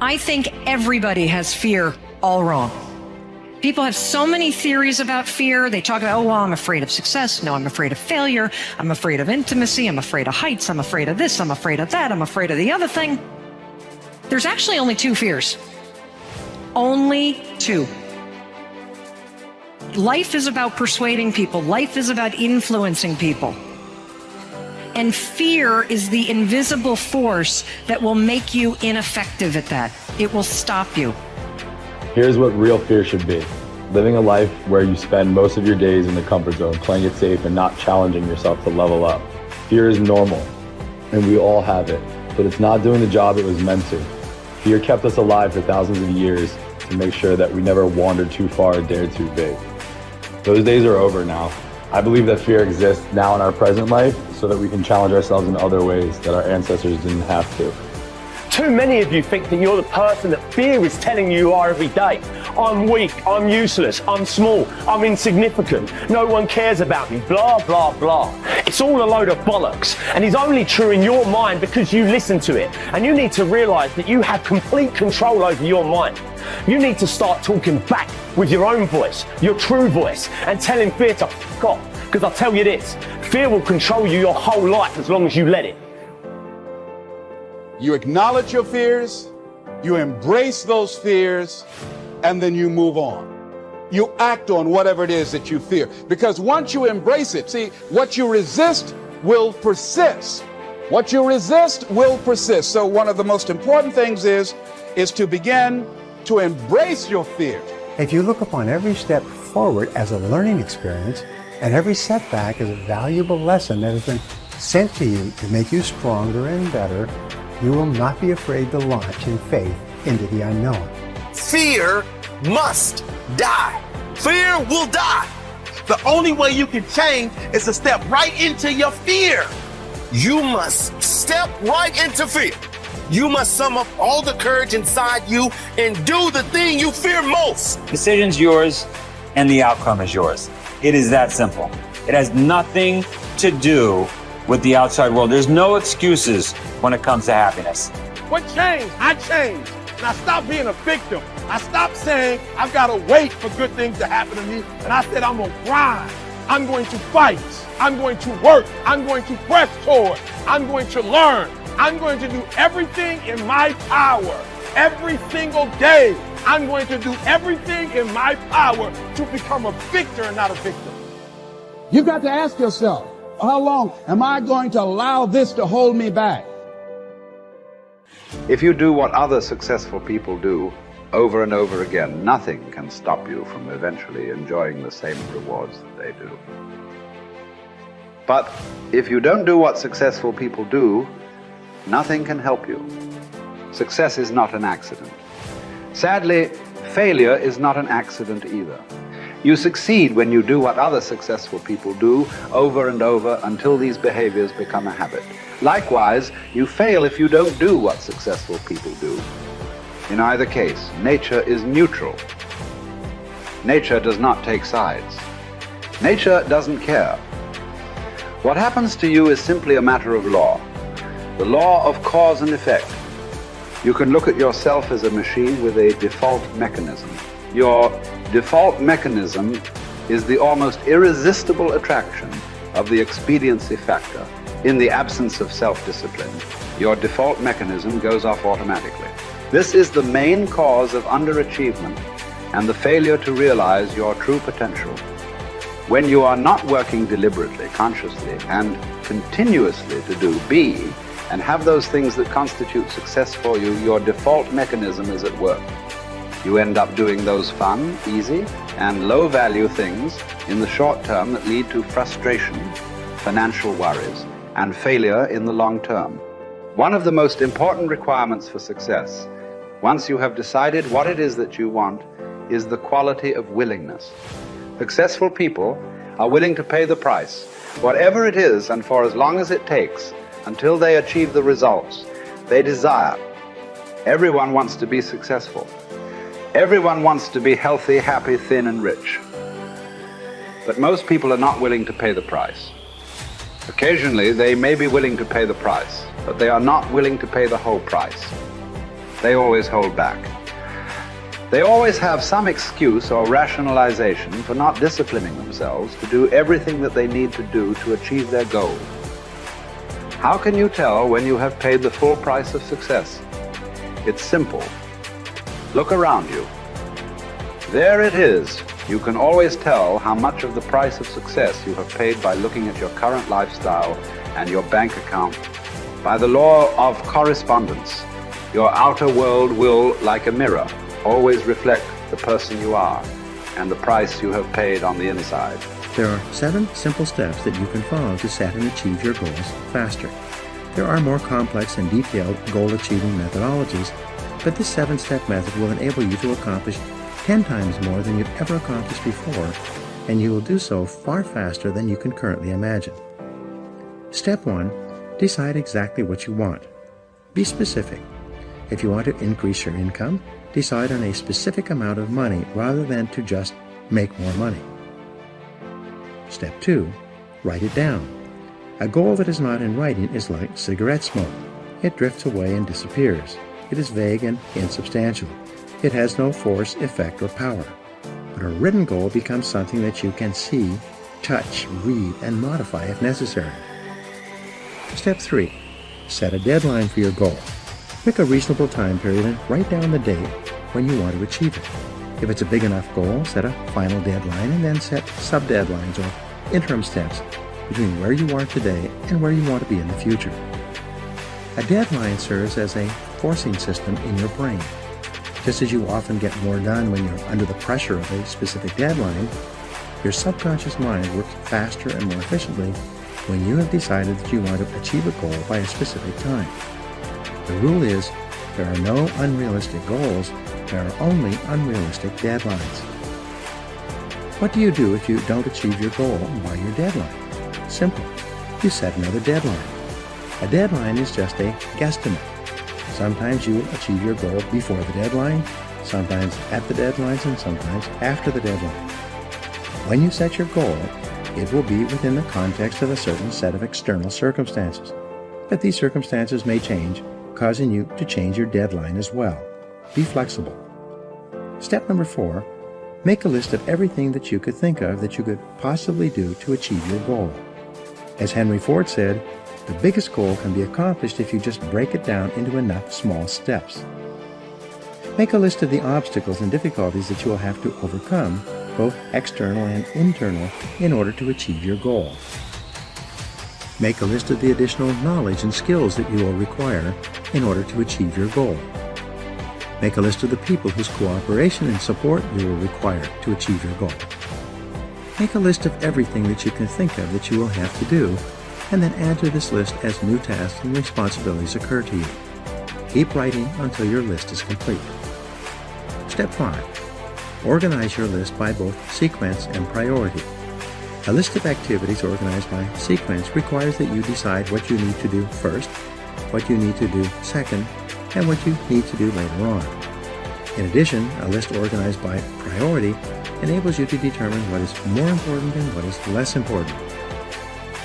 I think everybody has fear all wrong. People have so many theories about fear. They talk about, oh, well, I'm afraid of success. No, I'm afraid of failure. I'm afraid of intimacy. I'm afraid of heights. I'm afraid of this. I'm afraid of that. I'm afraid of the other thing. There's actually only two fears. Only two. Life is about persuading people. Life is about influencing people. And fear is the invisible force that will make you ineffective at that. It will stop you. Here's what real fear should be. Living a life where you spend most of your days in the comfort zone, playing it safe and not challenging yourself to level up. Fear is normal, and we all have it, but it's not doing the job it was meant to. Fear kept us alive for thousands of years to make sure that we never wandered too far or dared too big. Those days are over now. I believe that fear exists now in our present life so that we can challenge ourselves in other ways that our ancestors didn't have to. Too many of you think that you're the person that fear is telling you are every day. I'm weak, I'm useless, I'm small, I'm insignificant, no one cares about me, blah, blah, blah. It's all a load of bollocks, and it's only true in your mind because you listen to it. And you need to realize that you have complete control over your mind. You need to start talking back with your own voice, your true voice, and telling fear to fuck off. Because I'll tell you this, fear will control you your whole life as long as you let it. You acknowledge your fears, you embrace those fears, and then you move on. You act on whatever it is that you fear. Because once you embrace it, see, what you resist will persist. What you resist will persist. So one of the most important things is to begin to embrace your fear. If you look upon every step forward as a learning experience, and every setback as a valuable lesson that has been sent to you to make you stronger and better, you will not be afraid to launch in faith into the unknown. Fear must die. Fear will die. The only way you can change is to step right into your fear. You must step right into fear. You must sum up all the courage inside you and do the thing you fear most. Decision's yours and the outcome is yours. It is that simple. It has nothing to do with the outside world. There's no excuses when it comes to happiness. What changed? I changed. And I stopped being a victim. I stopped saying, I've got to wait for good things to happen to me. And I said, I'm going to grind. I'm going to fight. I'm going to work. I'm going to press forward. I'm going to learn. I'm going to do everything in my power. Every single day, I'm going to do everything in my power to become a victor and not a victim. You've got to ask yourself, how long am I going to allow this to hold me back? If you do what other successful people do over and over again, nothing can stop you from eventually enjoying the same rewards that they do. But if you don't do what successful people do, nothing can help you. Success is not an accident. Sadly, failure is not an accident either. You succeed when you do what other successful people do over and over until these behaviors become a habit. Likewise, you fail if you don't do what successful people do. In either case, nature is neutral. Nature does not take sides. Nature doesn't care. What happens to you is simply a matter of law. The law of cause and effect. You can look at yourself as a machine with a default mechanism. Your default mechanism is the almost irresistible attraction of the expediency factor. In the absence of self-discipline, your default mechanism goes off automatically. This is the main cause of underachievement and the failure to realize your true potential. When you are not working deliberately, consciously, and continuously to do, be, and have those things that constitute success for you, your default mechanism is at work. You end up doing those fun, easy, and low-value things in the short term that lead to frustration, financial worries, and failure in the long term. One of the most important requirements for success, once you have decided what it is that you want, is the quality of willingness. Successful people are willing to pay the price, whatever it is and for as long as it takes, until they achieve the results they desire. Everyone wants to be successful. Everyone wants to be healthy, happy, thin, and rich. But most people are not willing to pay the price. Occasionally, they may be willing to pay the price, but they are not willing to pay the whole price. they always hold back. They always have some excuse or rationalization for not disciplining themselves to do everything that they need to do to achieve their goal. How can you tell when you have paid the full price of success? It's simple. Look around you. There it is. You can always tell how much of the price of success you have paid by looking at your current lifestyle and your bank account. By the law of correspondence, your outer world will, like a mirror, always reflect the person you are and the price you have paid on the inside. There are 7 simple steps that you can follow to set and achieve your goals faster. There are more complex and detailed goal-achieving methodologies, but this 7-step method will enable you to accomplish 10 times more than you've ever accomplished before, and you will do so far faster than you can currently imagine. Step 1. Decide exactly what you want. Be specific. If you want to increase your income, decide on a specific amount of money rather than to just make more money. Step 2. Write it down. A goal that is not in writing is like cigarette smoke. It drifts away and disappears. It is vague and insubstantial. It has no force, effect, or power. But a written goal becomes something that you can see, touch, read, and modify if necessary. Step 3. Set a deadline for your goal. Pick a reasonable time period and write down the date when you want to achieve it. If it's a big enough goal, set a final deadline and then set sub-deadlines or interim steps between where you are today and where you want to be in the future. A deadline serves as a forcing system in your brain. Just as you often get more done when you're under the pressure of a specific deadline, your subconscious mind works faster and more efficiently when you have decided that you want to achieve a goal by a specific time. The rule is, there are no unrealistic goals, there are only unrealistic deadlines. What do you do if you don't achieve your goal by your deadline? Simple. You set another deadline. A deadline is just a guesstimate. Sometimes you will achieve your goal before the deadline, sometimes at the deadlines, and sometimes after the deadline. When you set your goal, it will be within the context of a certain set of external circumstances. But these circumstances may change, causing you to change your deadline as well. Be flexible. Step number 4, make a list of everything that you could think of that you could possibly do to achieve your goal. As Henry Ford said, the biggest goal can be accomplished if you just break it down into enough small steps. Make a list of the obstacles and difficulties that you will have to overcome, both external and internal, in order to achieve your goal. Make a list of the additional knowledge and skills that you will require in order to achieve your goal. Make a list of the people whose cooperation and support you will require to achieve your goal. Make a list of everything that you can think of that you will have to do, and then add to this list as new tasks and responsibilities occur to you. Keep writing until your list is complete. Step 5. Organize your list by both sequence and priority. A list of activities organized by sequence requires that you decide what you need to do first, what you need to do second, and what you need to do later on. In addition, a list organized by priority enables you to determine what is more important and what is less important.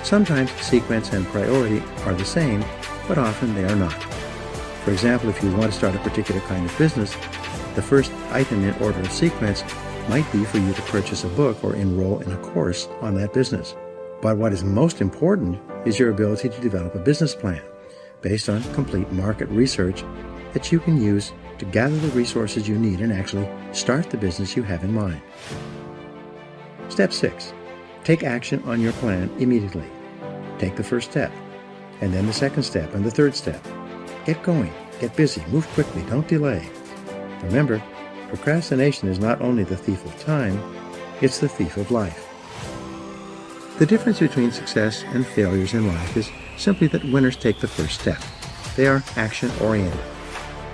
Sometimes sequence and priority are the same, but often they are not. For example, if you want to start a particular kind of business, the first item in order of sequence might be for you to purchase a book or enroll in a course on that business. But what is most important is your ability to develop a business plan based on complete market research that you can use to gather the resources you need and actually start the business you have in mind. Step 6. Take action on your plan immediately. Take the first step, and then the second step and the third step. Get going, get busy, move quickly, don't delay. Remember, procrastination is not only the thief of time, it's the thief of life. The difference between success and failures in life is simply that winners take the first step. They are action-oriented.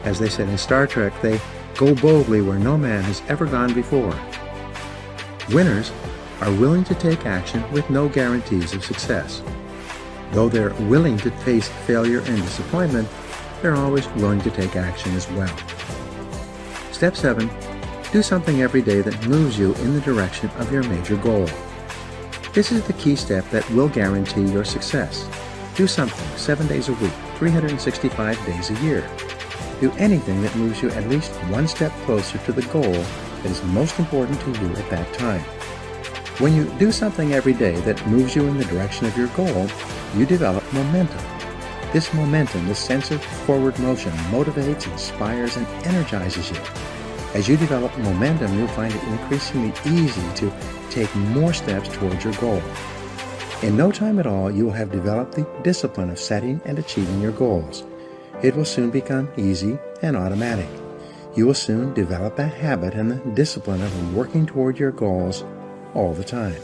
As they said in Star Trek, they go boldly where no man has ever gone before. Winners are willing to take action with no guarantees of success. Though they're willing to face failure and disappointment, they're always willing to take action as well. Step 7. Do something every day that moves you in the direction of your major goal. This is the key step that will guarantee your success. Do something 7 days a week, 365 days a year. Do anything that moves you at least one step closer to the goal that is most important to you at that time. When you do something every day that moves you in the direction of your goal, you develop momentum. This momentum, this sense of forward motion, motivates, inspires, and energizes you. As you develop momentum, you'll find it increasingly easy to take more steps towards your goal. In no time at all, you will have developed the discipline of setting and achieving your goals. It will soon become easy and automatic. You will soon develop a habit and the discipline of working toward your goals all the time.